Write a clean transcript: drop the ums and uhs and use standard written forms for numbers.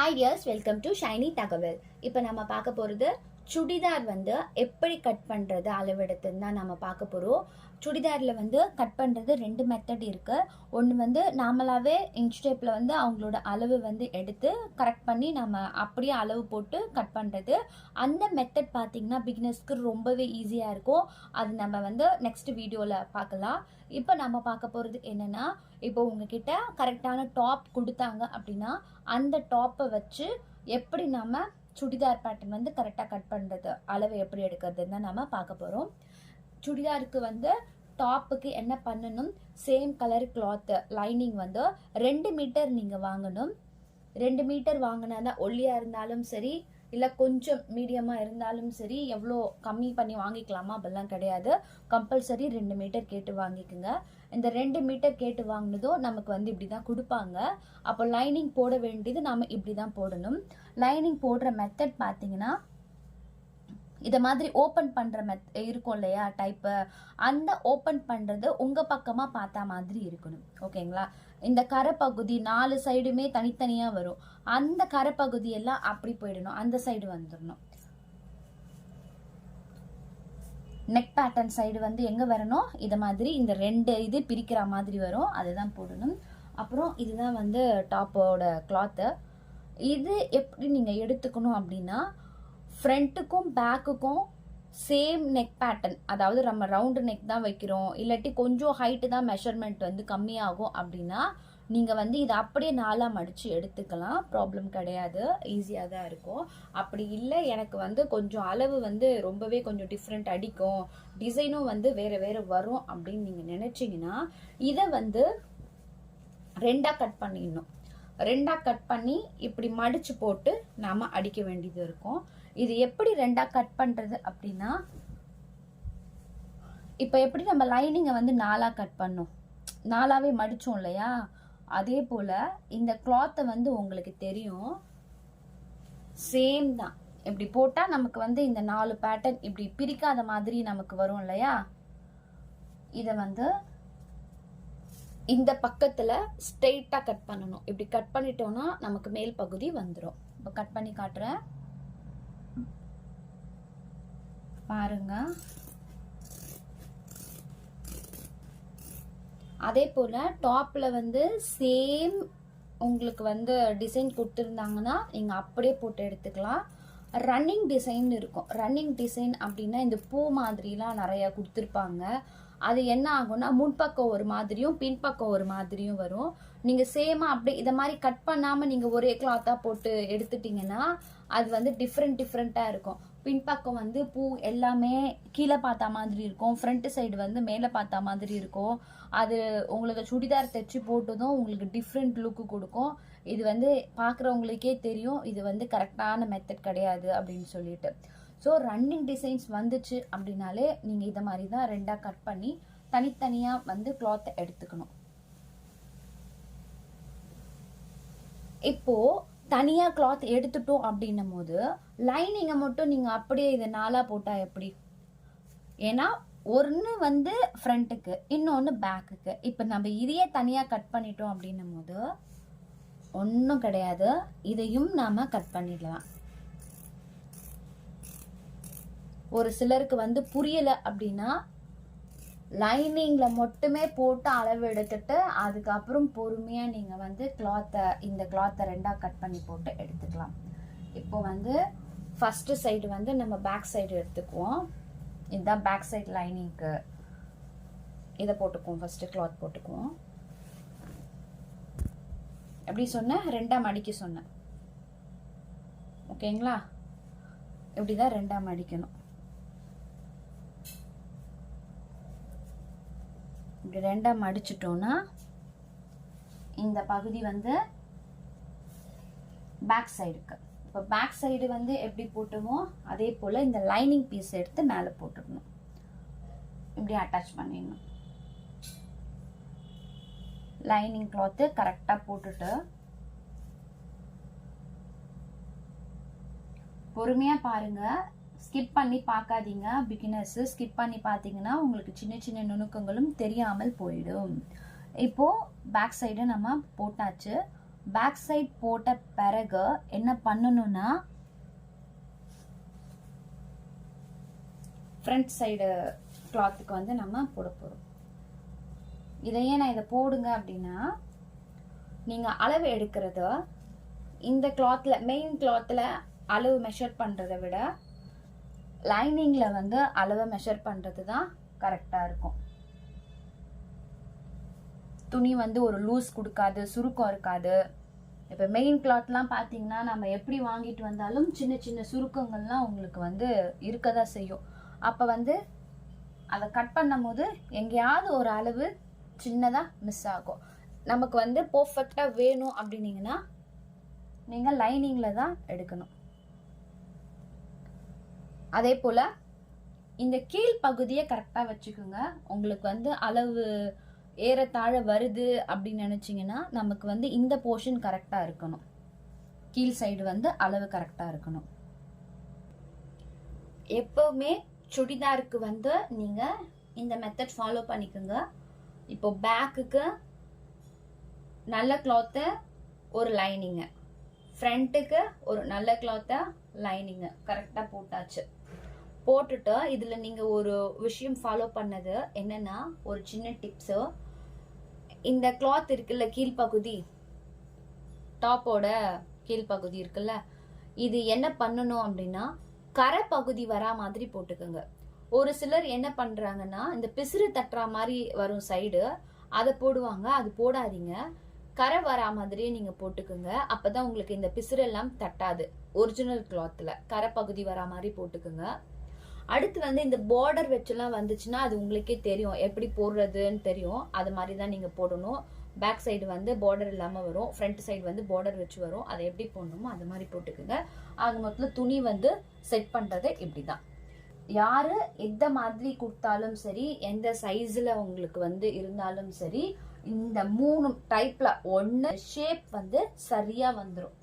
Hi dears, welcome to Shiny Thagaval. இப்போ நம்ம பார்க்க போறது சுடிதார் வந்து எப்படி கட் பண்றது அளவெடுத்துன்னு தான் நம்ம பார்க்க போறோம். சுடிதார்ல வந்து கட் பண்றது ரெண்டு மெத்தட் இருக்கு. ஒன்று வந்து நார்மலாவே இன்ச் டேப்ல வந்து அவங்களோட அளவு வந்து எடுத்து கரெக்ட் பண்ணி நம்ம அப்படியே அளவு போட்டு கட் பண்றது. அந்த மெத்தட் பார்த்தீங்கன்னா பிகினர்ஸ்க்கு ரொம்பவே ஈஸியா இருக்கும். அது நம்ம வந்து நெக்ஸ்ட் வீடியோல பார்க்கலாம். இப்போ நம்ம பார்க்க போறது என்னன்னா, இப்போ உங்ககிட்ட கரெக்டான டாப் கொடுத்தாங்க அப்படின்னா அந்த டாப்பை வச்சு எப்படி நம்ம சுடிதார் பேட்டர்ன் வந்து கரெக்டாக கட் பண்ணுறது, அளவு எப்படி எடுக்கிறதுன்னு நம்ம பார்க்க போகிறோம். சுடிதாருக்கு வந்து டாப்புக்கு என்ன பண்ணணும், சேம் கலர் கிளாத்து லைனிங் வந்து 2 மீட்டர் நீங்கள் வாங்கணும். 2 மீட்டர் வாங்கினா தான் ஒல்லியாக இருந்தாலும் சரி, இல்லை கொஞ்சம் மீடியமாக இருந்தாலும் சரி, எவ்வளோ கம்மி பண்ணி வாங்கிக்கலாமா அப்படிலாம் கிடையாது. கம்பல்சரி 2 மீட்டர் கேட்டு வாங்கிக்கோங்க. இந்த 2 மீட்டர் கேட்டு வாங்கினதும் நமக்கு வந்து இப்படி தான் கொடுப்பாங்க. அப்போ லைனிங் போட வேண்டியது நாம் இப்படி தான் போடணும். லைனிங் போடுற மெத்தட் பார்த்தீங்கன்னா இதை மாதிரி ஓப்பன் பண்ணுற இருக்கும் இல்லையா டைப்பு, அந்த ஓப்பன் பண்ணுறது உங்கள் பக்கமாக பார்த்தா மாதிரி இருக்கணும். ஓகேங்களா? இந்த கரைப்பகுதி 4 சைடுமே தனித்தனியாக வரும். அந்த கரைப்பகுதியெல்லாம் அப்படி போயிடணும், அந்த சைடு வந்துடணும். நெக் பேட்டர்ன் சைடு வந்து எங்கே வரணும், இதை மாதிரி இந்த 2 இது பிரிக்கிற மாதிரி வரும், அதுதான் போடணும். அப்புறம் இதுதான் வந்து டாப்போட கிளாத்து. இது எப்படி நீங்கள் எடுத்துக்கணும் அப்படின்னா, ஃப்ரண்ட்டுக்கும் பேக்குக்கும் சேம் நெக் பேட்டர்ன், அதாவது நம்ம ரவுண்டு நெக் தான் வைக்கிறோம், இல்லாட்டி கொஞ்சம் ஹைட்டு தான் மெஷர்மெண்ட் வந்து கம்மியாகும் அப்படின்னா நீங்கள் வந்து இதை அப்படியே 4ஆக மடித்து எடுத்துக்கலாம், ப்ராப்ளம் கிடையாது, ஈஸியாக தான் இருக்கும். அப்படி இல்லை எனக்கு வந்து கொஞ்சம் அளவு வந்து ரொம்பவே கொஞ்சம் டிஃப்ரெண்ட் அடிக்கும், டிசைனும் வந்து வேறு வேறு வரும் அப்படின்னு நீங்கள் நினச்சிங்கன்னா இதை வந்து 2ஆக கட் பண்ணிடணும். 2ஆக கட் பண்ணி இப்படி மடிச்சு போட்டு நாம அடிக்க வேண்டியது இருக்கும். இது எப்படி 2ஆக கட் பண்றது அப்படின்னா, இப்ப எப்படி நம்ம லைனிங்கை வந்து 4ஆக கட் பண்ணோம், 4ஆவே மடிச்சோம் இல்லையா, அதே போல இந்த கிளாத்தை வந்து உங்களுக்கு தெரியும், சேம் தான். இப்படி போட்டா நமக்கு வந்து இந்த 4 பேட்டர்ன் இப்படி பிரிக்காத மாதிரி நமக்கு வரும் இல்லையா. இதை வந்து இந்த பக்கத்துல ஸ்ட்ரெயிட்டா கட் பண்ணணும். இப்படி கட் பண்ணிட்டோம்னா நமக்கு மேல் பகுதி வந்துடும். இப்போ கட் பண்ணி காட்டுறேன் பாருங்க. அதே போல டாப்ல வந்து சேம் உங்களுக்கு வந்து டிசைன் கொடுத்துருந்தாங்கன்னா நீங்க அப்படியே போட்டு எடுத்துக்கலாம். ரன்னிங் டிசைன் இருக்கும். ரன்னிங் டிசைன் அப்படின்னா இந்த பூ மாதிரிலாம் நிறைய கொடுத்துருப்பாங்க. அது என்ன ஆகும்னா முன்பக்கம் ஒரு மாதிரியும் பின்பக்கம் ஒரு மாதிரியும் வரும். நீங்க சேமா அப்படியே இதை மாதிரி கட் பண்ணாம நீங்க ஒரே கிளாத்தா போட்டு எடுத்துட்டீங்கன்னா அது வந்து டிஃப்ரெண்டா இருக்கும். பின்பக்கம் வந்து பூ எல்லாமே கீழே பார்த்தா மாதிரி இருக்கும், ஃப்ரண்ட் சைடு வந்து மேலே பார்த்தா மாதிரி இருக்கும். அது உங்களுக்கு சுடிதார் தைச்சு போட்டதும் உங்களுக்கு டிஃப்ரெண்ட் லுக்கு கொடுக்கும். இது வந்து பார்க்குறவங்களுக்கே தெரியும் இது வந்து கரெக்டான மெத்தட் கிடையாது அப்படின்னு சொல்லிட்டு. ஸோ ரன்னிங் டிசைன்ஸ் வந்துச்சு அப்படின்னாலே நீங்கள் இதை மாதிரி தான் 2ஆக கட் பண்ணி தனித்தனியாக வந்து கிளாத்தை எடுத்துக்கணும். இப்போ தனியாக கிளாத் எடுத்துட்டோம் அப்படின்னும் போது லைனிங்கை மட்டும் நீங்கள் அப்படியே இதை 4ஆக போட்டால் எப்படி? ஏன்னா ஒன்று வந்து ஃப்ரண்ட்டுக்கு, இன்னொன்று பேக்குக்கு. இப்போ நம்ம இதையே தனியாக கட் பண்ணிட்டோம் அப்படின்னும் போது ஒன்றும் கிடையாது, இதையும் நாம் கட் பண்ணிடலாம். ஒரு சிலருக்கு வந்து புரியல அப்படின்னா லைனிங்ல மட்டுமே போட்டு அளவு எடுத்துட்டு அதுக்கப்புறம் பொறுமையா நீங்க வந்து இந்த கிளாத்தை 2ஆக கட் பண்ணி போட்டு எடுத்துக்கலாம். இப்போ வந்து ஃபர்ஸ்ட் சைடு வந்து நம்ம பேக் சைடு எடுத்துக்குவோம். இதுதான் பேக் சைடு லைனிங்க்கு. இதை போட்டுக்குவோம், ஃபர்ஸ்ட் கிளாத் போட்டுக்குவோம். எப்படி சொன்னேன், 2ஆக மடிக்க சொன்னேன். ஓகேங்களா? இப்படிதான் 2ஆக மடிக்கணும். இப்படி 2ஆக மடிச்சிட்டோம்னா இந்த பகுதி வந்து பேக் சைடுக்கு. இப்போ பேக் சைடு வந்து எப்படி போட்டோமோ அதே போல இந்த லைனிங் பீஸ் எடுத்து மேலே போட்டுக்கணும். இப்படி அட்டாச் பண்ணிடணும். லைனிங் கிளாத்து கரெக்டாக போட்டுட்டு பொறுமையாக பாருங்க, ஸ்கிப் பண்ணி பார்க்காதீங்க. பிகினர்ஸ் ஸ்கிப் பண்ணி பார்த்தீங்கன்னா உங்களுக்கு சின்ன சின்ன நுணுக்கங்களும் தெரியாமல் போயிடும். இப்போ பேக் சைடு நம்ம போட்டாச்சு. பேக் சைட் போட்ட பிறகு என்ன பண்ணணும்னா ஃப்ரண்ட் சைடு கிளாத்துக்கு வந்து நம்ம போட போகிறோம். இதையே நான் இதை போடுங்க அப்படின்னா நீங்கள் அளவு எடுக்கிறது இந்த கிளாத்தில் மெயின் கிளாத்தில் அளவு மெஷர் பண்ணுறதை விட லைனிங்கில் வந்து அளவை மெஷர் பண்ணுறது தான் கரெக்டாக இருக்கும். துணி வந்து ஒரு லூஸ் கொடுக்காது, சுருக்கம் இருக்காது. இப்போ மெயின் கிளாத்லாம் பார்த்தீங்கன்னா நம்ம எப்படி வாங்கிட்டு வந்தாலும் சின்ன சின்ன சுருக்கங்கள்லாம் உங்களுக்கு வந்து இருக்க தான் செய்யும். அப்போ வந்து அதை கட் பண்ணும் போது எங்கேயாவது ஒரு அளவு சின்னதாக மிஸ் ஆகும். நமக்கு வந்து பர்ஃபெக்டாக வேணும் அப்படின்னீங்கன்னா நீங்கள் லைனிங்கில் தான் எடுக்கணும். அதே போல் இந்த கீழ் பகுதியை கரெக்டாக வச்சுக்கோங்க. உங்களுக்கு வந்து அளவு ஏறத்தாழ வருது அப்படின்னு நினச்சிங்கன்னா நமக்கு வந்து இந்த போர்ஷன் கரெக்டாக இருக்கணும். கீழ் சைடு வந்து அளவு கரெக்டாக இருக்கணும். எப்போவுமே சுடிதாருக்கு வந்து நீங்கள் இந்த மெத்தட் ஃபாலோ பண்ணிக்கோங்க. இப்போ பேக்குக்கு நல்ல கிளாத்து ஒரு லைனிங்கு, ஃப்ரண்ட்டுக்கு ஒரு நல்ல கிளாத்தை லைனிங்கு கரெக்டாக போட்டாச்சு. போட்டுட்டு இதில் நீங்கள் ஒரு விஷயம் ஃபாலோ பண்ணது என்னென்னா, ஒரு சின்ன டிப்ஸு, இந்த கிளாத் இருக்குல்ல கீழ்ப்பகுதி, டாப்போட கீழ்ப்பகுதி இருக்குல்ல, இது என்ன பண்ணணும் அப்படின்னா கரை பகுதி வரா மாதிரி போட்டுக்கோங்க. ஒரு சிலர் என்ன பண்ணுறாங்கன்னா இந்த பிசிறு தட்டுற மாதிரி வரும் சைடு, அதை போடுவாங்க. அது போடாதீங்க, கரை வரா மாதிரியே நீங்கள் போட்டுக்கோங்க. அப்போ தான் உங்களுக்கு இந்த பிசிறு எல்லாம் தட்டாது. ஒரிஜினல் கிளாத்தில் கரை பகுதி வரா மாதிரி போட்டுக்கோங்க. அடுத்து வந்து இந்த பார்டர் வச்சுலாம் வந்துச்சுன்னா அது உங்களுக்கே தெரியும், எப்படி போடுறதுன்னு தெரியும். அது மாதிரி தான் நீங்கள் போடணும். பேக் சைடு வந்து பார்டர் இல்லாமல் வரும், ஃப்ரண்ட் சைடு வந்து பார்டர் வச்சு வரும். அதை எப்படி போடணுமோ அது மாதிரி போட்டுக்கோங்க. அது மொத்தத்தில் துணி வந்து செட் பண்ணுறது இப்படி தான். யார் எந்த மாதிரி கொடுத்தாலும் சரி, எந்த சைஸில் உங்களுக்கு வந்து இருந்தாலும் சரி, இந்த 3 டைப்பில் ஒன்று ஷேப் வந்து சரியாக வந்துடும்.